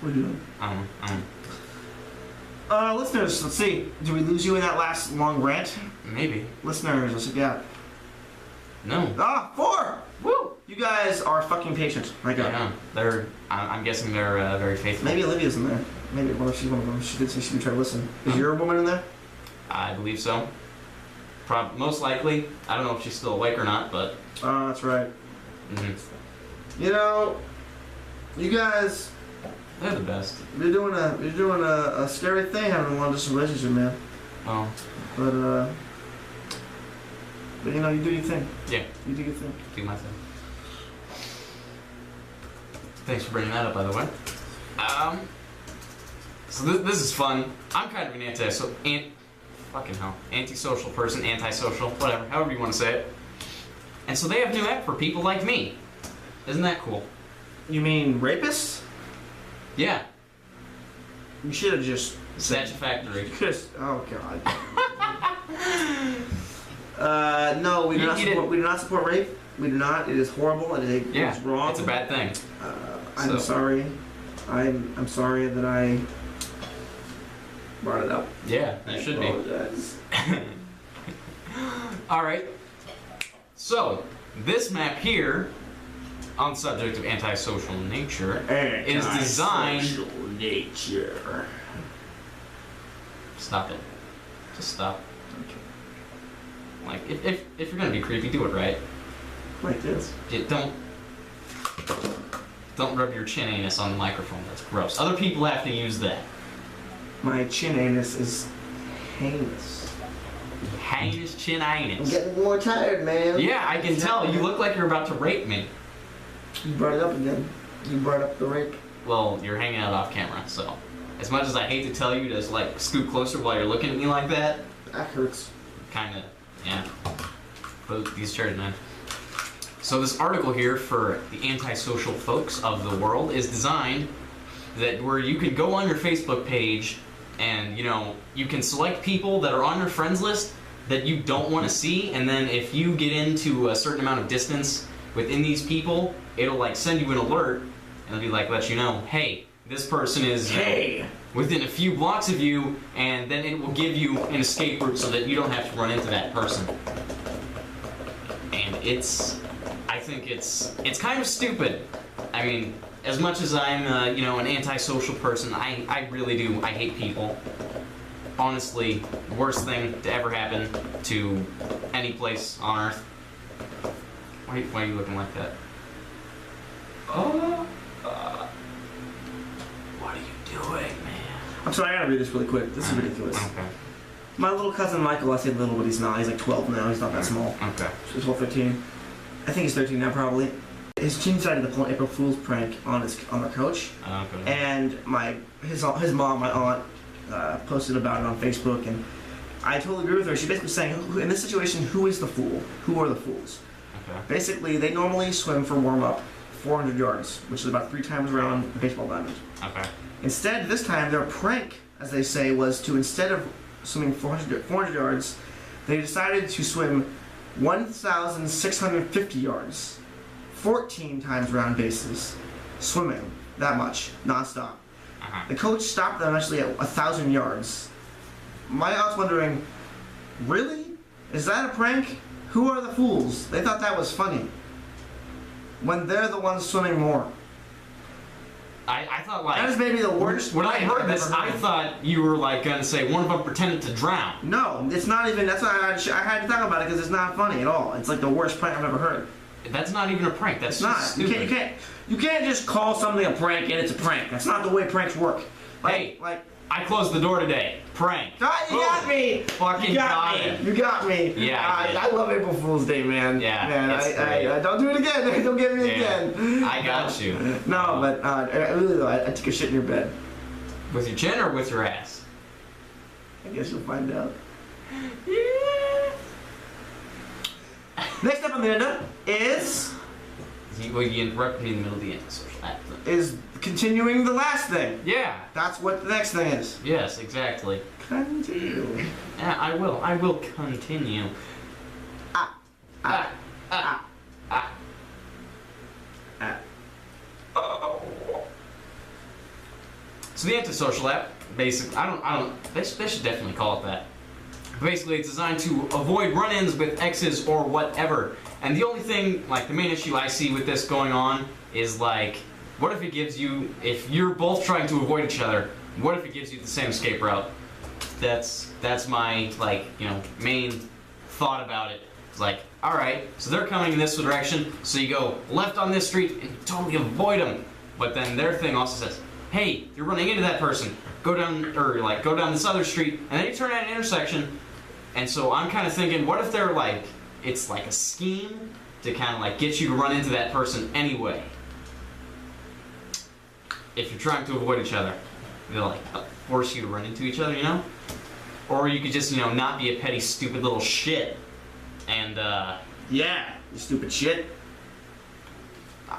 What are you doing? I don't know. Listeners, let's see. Did we lose you in that last long rant? Maybe. Listeners, let's see. Yeah. No. 4! Woo! You guys are fucking patient. My God. Yeah. I'm guessing they're very faithful. Maybe Olivia's in there. Maybe she's one of them. She did say she would try to listen. Is your woman in there? I believe so. Most likely. I don't know if she's still awake or not, but. Oh, that's right. Mm-hmm. You guys. They're the best. You're doing a scary thing having a long distance relationship, man. Oh. But you do your thing. Yeah. You do your thing. Do my thing. Thanks for bringing that up, by the way. So this is fun. I'm kind of an antisocial person, antisocial, whatever, however you want to say it. And so they have a new app for people like me. Isn't that cool? You mean rapists? Yeah. You should have just Snatch Factory. Oh God. No, we do not support rape. We do not. It is horrible. It's wrong. It's a bad thing. I'm sorry. I'm sorry that I brought it up. Yeah, you should be. All right. So this map here, on the subject of antisocial nature, is designed. Antisocial nature. Stop it. Just stop. Okay. Like, if you're gonna be creepy, do it right. Like this. Don't rub your chin anus on the microphone. That's gross. Other people have to use that. My chin anus is heinous. Heinous chin I'm anus. getting more tired, man. Yeah, I can tell. You look like you're about to rape me. You brought it up again. You brought up the rape. Well, you're hanging out off camera, so. As much as I hate to tell you to like scoot closer while you're looking at me like that. That hurts. Kinda, yeah. Put these chairs, man. So this article here for the antisocial folks of the world is designed that where you can go on your Facebook page and you can select people that are on your friends list that you don't want to see, and then if you get into a certain amount of distance within these people, it'll like send you an alert and it'll be like let you know, hey, this person is within a few blocks of you, and then it will give you an escape route so that you don't have to run into that person. And I think it's kind of stupid. I mean, as much as I'm an antisocial person, I really do. I hate people. Honestly, worst thing to ever happen to any place on Earth. Why are you looking like that? doing, man? I'm sorry, I gotta read this really quick. This is ridiculous. Okay. My little cousin Michael, I say little, but he's not. He's like 12 now. He's not that small. Okay. He's 12, 13. I think he's 13 now, probably. His team decided to pull an April Fool's prank on their coach. Okay. And his mom, my aunt, posted about it on Facebook, and I totally agree with her. She's basically saying, in this situation, who is the fool? Who are the fools? Okay. Basically, they normally swim for warm-up 400 yards, which is about 3 times around the baseball diamond. Okay. Instead, this time, their prank, as they say, was to, instead of swimming 400 yards, they decided to swim 1,650 yards, 14 times round bases, swimming that much, non-stop. The coach stopped them actually at 1,000 yards. My aunt's wondering, really? Is that a prank? Who are the fools? They thought that was funny. When they're the ones swimming more. I thought like... That is maybe the worst When I prank heard I've this, ever heard. I thought you were like gonna say one of them pretended to drown. No, it's not even, that's why I had to talk about it, because it's not funny at all. It's like the worst prank I've ever heard. That's not even a prank. That's It's not. just You stupid. can't just call something a prank and it's a prank. That's not the way pranks work. Hey, I closed the door today. Prank. Ah, you got me! Fucking You got got me! it. You got me! Yeah, I did. I love April Fool's Day, man. Yeah, man, it's great. I don't do it again. Don't get me Yeah, again. I got you. No, but really though, I took a shit in your bed. With your chin or with your ass? I guess you'll find out. Yeah. Next up on the agenda is You interrupted me in the middle of the antisocial act. continuing the last thing. Yeah. That's what the next thing is. Yes, exactly. Continue. Yeah, I will. I will continue. Ah. Ah. Ah. Ah. Ah. Oh. So the antisocial app, basically, they should definitely call it that. Basically, it's designed to avoid run-ins with exes or whatever. And the only thing, like the main issue I see with this going on is like, what if it gives you, if you're both trying to avoid each other, what if it gives you the same escape route? That's my, like, you know, main thought about it. It's like, alright, so they're coming in this direction, so you go left on this street and you totally avoid them. But then their thing also says, hey, you're running into that person, go down, or like, go down this other street, and then you turn at an intersection. And so I'm kind of thinking, what if they're like, it's like a scheme to kind of like get you to run into that person anyway. If you're trying to avoid each other, they'll like force you to run into each other, you know? Or you could just, you know, not be a petty, stupid little shit. And, Yeah, you stupid shit.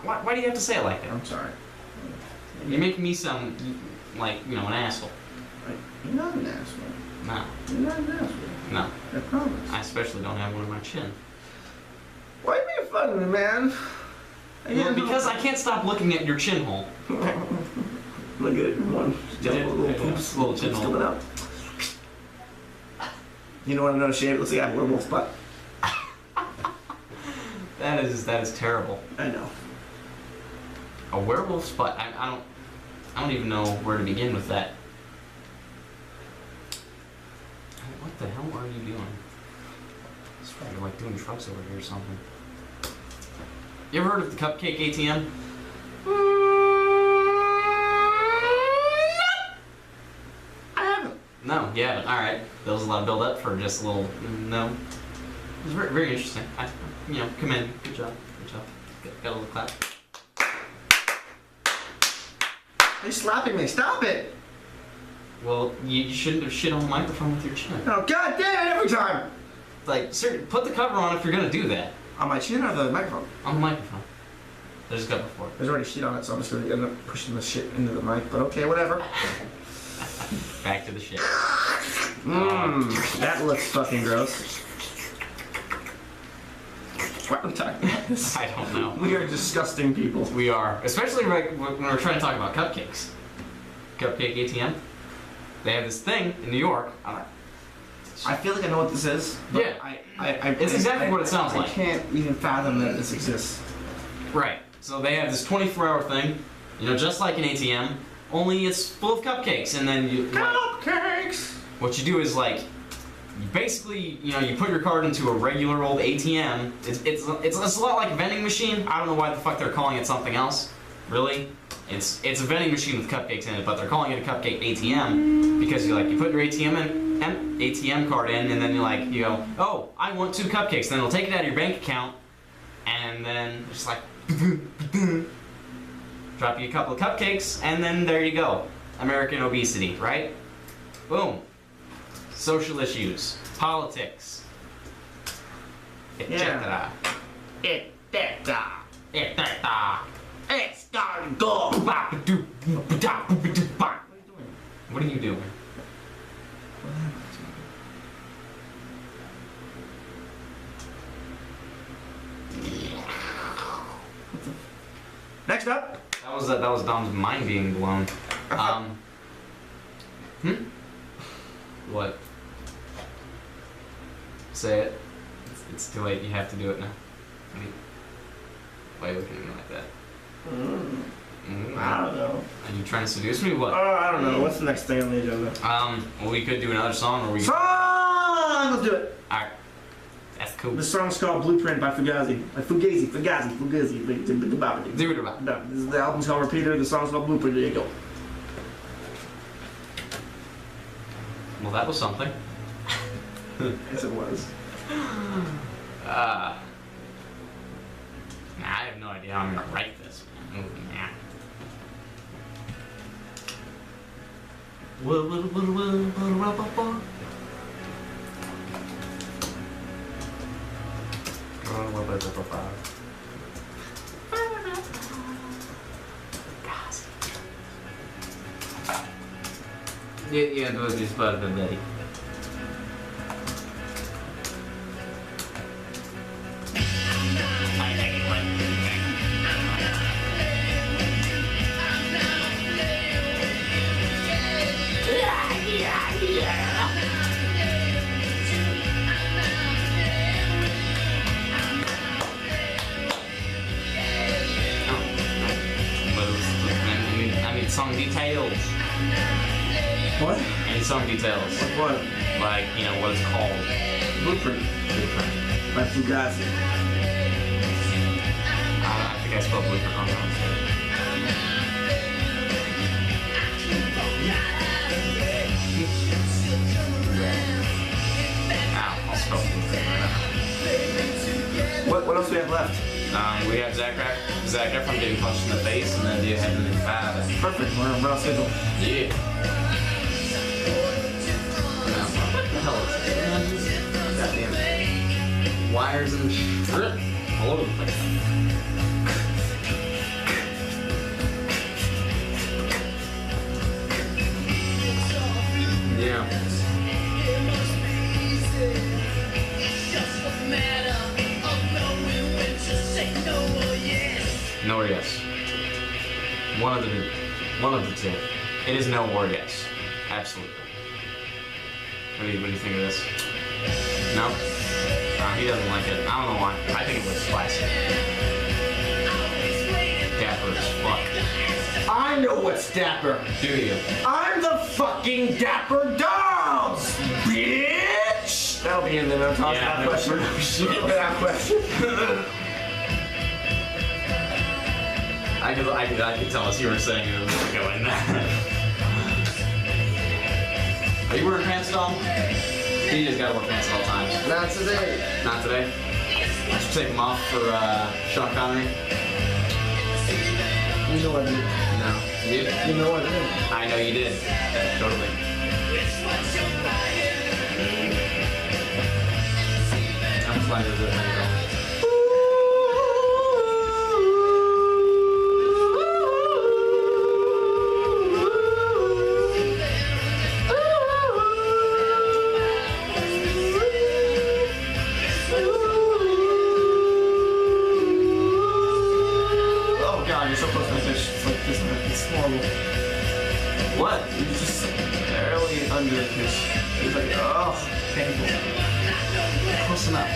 why do you have to say it like that? I'm sorry. You're making me sound like, you know, an asshole. You're not an asshole. No, You're not an asshole. no. I promise. I especially don't have one on my chin. Why are you making fun of me, man? Well, because I can't stop looking at your chin hole. Look at it, one. Little poops, Little chin hole. coming out. You don't want to know shape? It looks like I have a werewolf butt. That is terrible. I know. A werewolf's butt. I don't even know where to begin with that. What the hell are you doing? I swear you're like doing drugs over here or something. You ever heard of the cupcake ATM? I haven't. No, you haven't. All right. There was a lot of build up for just a little no. It was very, very interesting. I commend you. Good job. Good job. Got a little clap. You're slapping me. Stop it. Well, you shouldn't have shit on the microphone with your chin. Oh, god damn it, every time. Like, sir, put the cover on if you're gonna do that. On my chin or the microphone? On the microphone. There's a cover for it. There's already shit on it, so I'm just gonna end up pushing the shit into the mic, but okay, whatever. Back to the shit. That looks fucking gross. Why are we talking about this? I don't know. We are disgusting people. We are, especially like when we're trying to talk about cupcakes. Cupcake ATM. They have this thing in New York. I feel like I know what this is. But Yeah. It's exactly what it sounds like. I can't even fathom that this exists. Right. So they have this 24-hour thing, you know, just like an ATM, only it's full of cupcakes. And then you Cupcakes! what you do is like, you basically, you know, you put your card into a regular old ATM. It's a lot like a vending machine. I don't know why the fuck they're calling it something else. Really? It's a vending machine with cupcakes in it, but they're calling it a cupcake ATM because you put your ATM card in, and then you go, oh, I want 2 cupcakes. Then they'll take it out of your bank account, and then just drop you a couple of cupcakes, and then there you go. American obesity, right? Boom. Social issues, politics, etc. It's gotta go. What are you doing? Next up. That was Dom's mind being blown. What? Say it. It's too late. You have to do it now. Why are you looking at me like that? I don't know. Are you trying to seduce me? What? I don't know. What's the next thing on the agenda? Well, we could do another song, or we. Song! Let's do it. All right. That's cool. The song's called Blueprint by Fugazi. Fugazi. Do it about. This is the album's called Repeater. The song's called Blueprint. There you go. Well, that was something. Yes, it was. I have no idea how I'm gonna write this. Nah. Yeah, do this part of the day. Song details. What? Any song details. Like what? Like, what it's called. Blueprint. Blueprint. By Fugazi. I think I spelled blueprint wrong. I'll spell blueprint right now. What else do we have left? We have Zac Efron getting punched in the face, and then you have him in Fab. Perfect. We're on round schedule. Yeah. What the hell is this? God damn it. Wires and shit all over the place. Yeah. No or yes. One of the two. It is no or yes. Absolutely. What do you think of this? No? He doesn't like it. I don't know why. I think it looks spicy. Dapper as fuck. I know what's Dapper. Do you? I'm the fucking Dapper Dogs, bitch! That'll be in the no talk Yeah, without question. Without question. I could tell us you were saying it was going there. Are you wearing pants at all? You just gotta wear pants at all times. Not today. Not today? Did you take them off for Sean Connery? You know what I did. No. You did? You know what I did. I know you did. Totally. I'm fine with it. What? He's just barely under his. He's like, oh, painful. Close enough.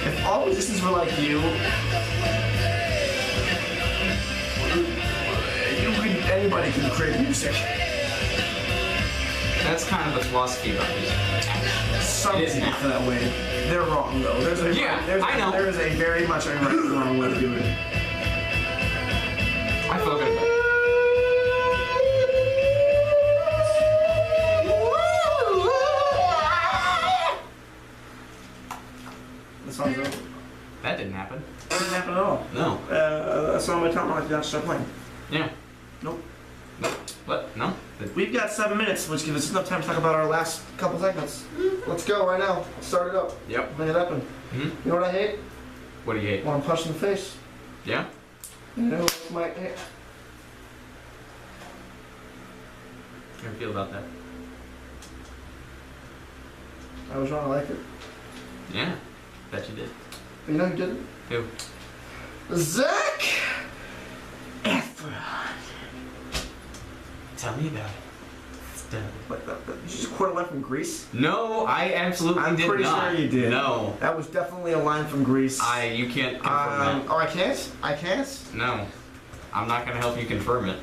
If all musicians were like you anybody can create music. That's kind of the philosophy about music. Some It is people now. feel that way. They're wrong though. There's a Yeah, I know. There is a very much a right and wrong way to do it. I feel good about it. The song's over. That didn't happen. That didn't happen at all. No. A song by Tom Rock, you have to start playing. Yeah. Nope. What? No? We've got 7 minutes, which gives us enough time to talk about our last couple segments. Let's go right now. Start it up. Yep. Bring it up. And Hmm? you know what I hate? What do you hate? When I'm punched in the face. Yeah? You know what my hate? How do you feel about that? I was wrong. I like it. Yeah. Bet you did. You know who didn't? Who? Zac Efron. Tell me about it. What, did you just quote a line from Grease? No, I absolutely I'm did pretty not. sure you did. No. That was definitely a line from Grease. You can't confirm Oh, I can't? I can't? that. No. I'm not gonna help you confirm it.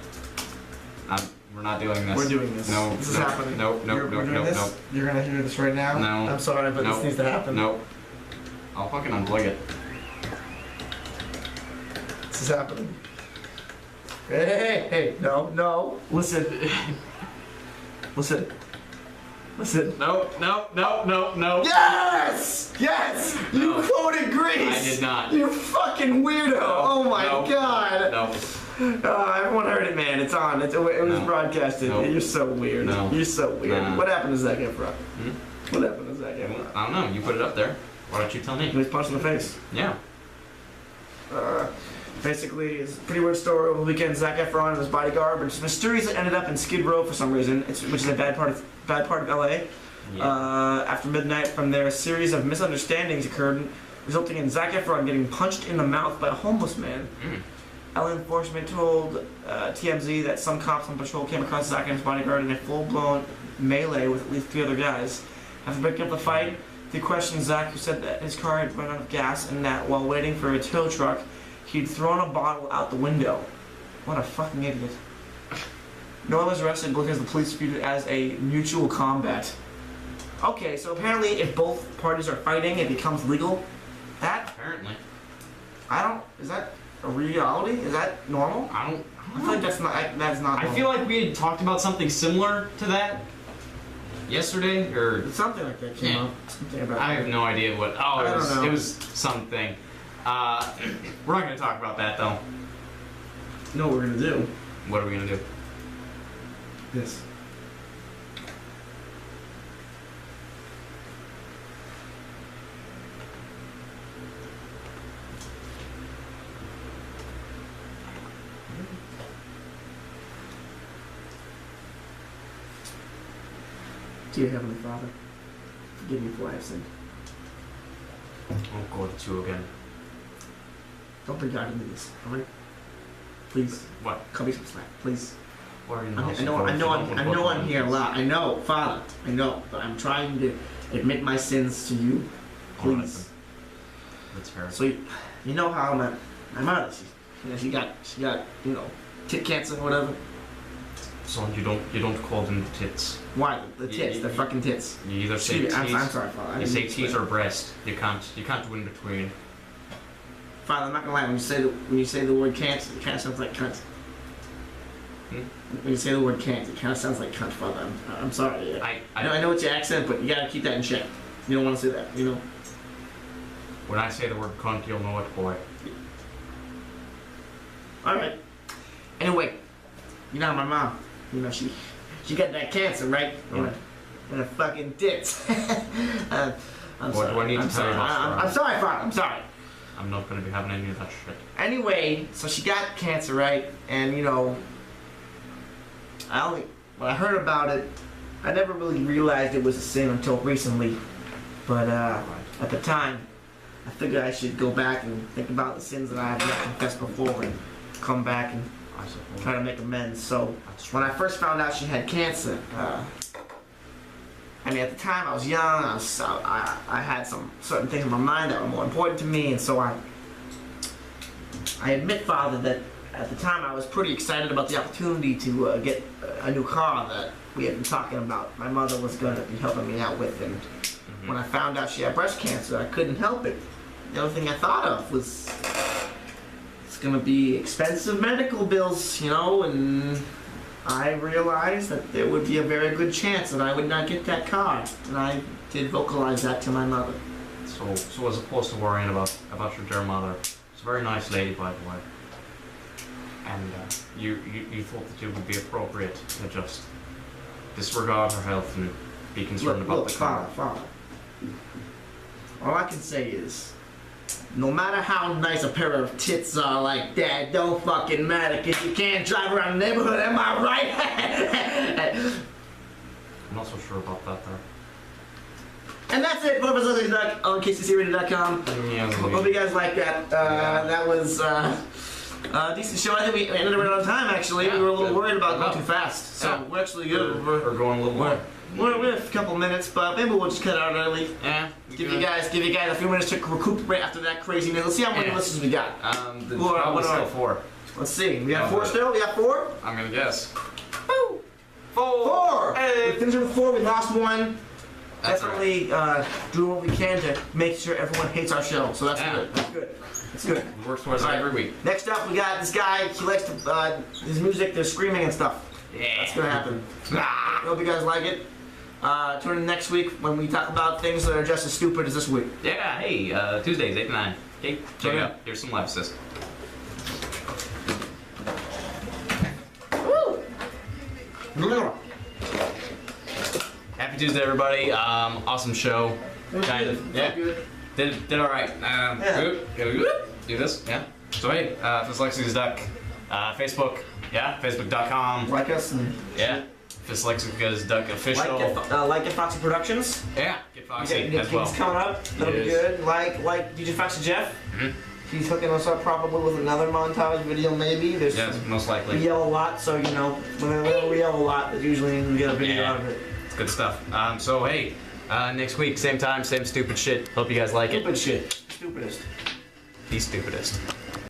We're not doing this. We're doing this. No. This is no, happening. No, no, We're no, doing no, this? no. You're gonna hear this right now? No. I'm sorry, but No. this needs to happen. No. I'll fucking unplug it. This is happening. Hey, no. Listen. Listen. No. Yes! You No. quoted Grease! I did not. You fucking weirdo! Oh my No. god! No. Everyone heard it, man. It's on. It was No. broadcasted. No. You're so weird. No. You're so weird. Nah. What happened to Zac Efron? Hmm? What happened to Zac Efron? I don't know. You put it up there. Why don't you tell He me? was punched in the face. Yeah. Basically, it's a pretty weird story. Over the weekend, Zac Efron and his bodyguard were just mysteriously ended up in Skid Row for some reason, which is a bad part of LA. Yeah. After midnight, from there, a series of misunderstandings occurred, resulting in Zac Efron getting punched in the mouth by a homeless man. Mm. LA enforcement told TMZ that some cops on patrol came across Zac and his bodyguard in a full-blown melee with at least 3 other guys. After breaking up the fight, they questioned Zac, who said that his car had run out of gas and that while waiting for a tow truck, he'd thrown a bottle out the window. What a fucking idiot. No one was arrested because the police viewed it as a mutual combat. Okay, so apparently if both parties are fighting, it becomes legal. Apparently. Is that a reality? Is that normal? I don't I feel like that's not I normal. feel like we had talked about something similar to that yesterday, or Something like that came Yeah. up. Something about I have no idea what. Oh, I don't know. it was something. We're not gonna talk about that though. You know what we're gonna do? What are we gonna do? This. Dear Heavenly Father, forgive me for I have sinned. Oh God, it's you again. Don't bring God into this, alright? Please, What? cut me some slack, please. Why are you in I the house? know I'm here a lot. I know, Father. I know, but I'm trying to admit my sins to you. Please. That's fair. So you know how my mother, she got tit cancer or whatever. So you don't call them tits. Why the tits? They're fucking tits. You either say Excuse teeth. me, I'm sorry, Father. I You didn't say mean to teeth swear. or breast. You can't do in between. Father, I'm not gonna lie. When you say the word can't, it kind of sounds like cunt. Hmm? When you say the word can't, it kind of sounds like cunt, Father. I'm sorry. I know it's your accent, but you gotta keep that in check. You don't want to say that, you know. When I say the word cunt, you'll know it, boy. All right. Anyway, you know my mom. You know she got that cancer, right? Right. In her fucking tits. I'm What sorry. do I need to I'm tell sorry. you about I'm sorry, Father. I'm sorry. I'm not gonna be having any of that shit. Anyway, so she got cancer, right? And you know, when I heard about it, I never really realized it was a sin until recently. But at the time, I figured I should go back and think about the sins that I have not confessed before and come back and I suppose. try to make amends. So when I first found out she had cancer, I mean, at the time I was young. I had some certain things in my mind that were more important to me, and so I admit, Father, that at the time I was pretty excited about the opportunity to get a new car that we had been talking about. My mother was going to be helping me out with, and when I found out she had breast cancer, I couldn't help it. The only thing I thought of was, it's gonna be expensive medical bills, you know, and I realized that there would be a very good chance that I would not get that car, and I did vocalize that to my mother. So as opposed to worrying about your dear mother, she's a very nice lady, by the way. And you thought that it would be appropriate to just disregard her health and be concerned about the car. Father. All I can say is, no matter how nice a pair of tits are like that, don't fucking matter, cause you can't drive around the neighborhood, am I right? I'm not so sure about that there. And that's it for Fyslexic on KCCRadio.com. Yeah, Hope you guys like that. That was a decent show. I think we ended it right on time, actually. Yeah, we were a little good. worried about going too fast. So Yeah. we're actually good. We're going a little more. We're a couple minutes, but maybe we'll just cut it out early. Yeah. Give you guys a few minutes to recuperate after that craziness. Let's see how many listeners we got. What are- still 4? Let's see. We got 4 still? We got 4? I'm gonna guess. Woo! 4! We finished with 4. We lost 1. That's Definitely do what we can to make sure everyone hates our show. So that's Yeah. good. That's good. That's good. We work towards it All right. every week. Next up, we got this guy. He likes to, his music, they're screaming and stuff. Yeah. That's gonna happen. I hope you guys like it. Tune in next week when we talk about things that are just as stupid as this week. Yeah, hey, Tuesdays, 8 to 9. Okay, check it Okay. out. Here's some live assist. Happy Tuesday, everybody. Awesome show. Kind of. Yeah. Did all right. Good. Do this. Yeah. So hey, Fyslexic's duck. Facebook. Yeah. Facebook.com. Like us and Yeah. Fyslexic's duck official. like it, Foxy Productions. Yeah. Get We Foxy got as well. things coming up. That'll be Yes. good. Like DJ Foxy Jeff. Mhm. He's hooking us up probably with another montage video maybe. There's Yes, most we likely. yell a lot, so you know when we yell a lot, there's usually we get a video Yeah. out of it. It's good stuff. So hey, next week, same time, same stupid shit. Hope you guys like it. Stupid shit. Stupidest. The stupidest.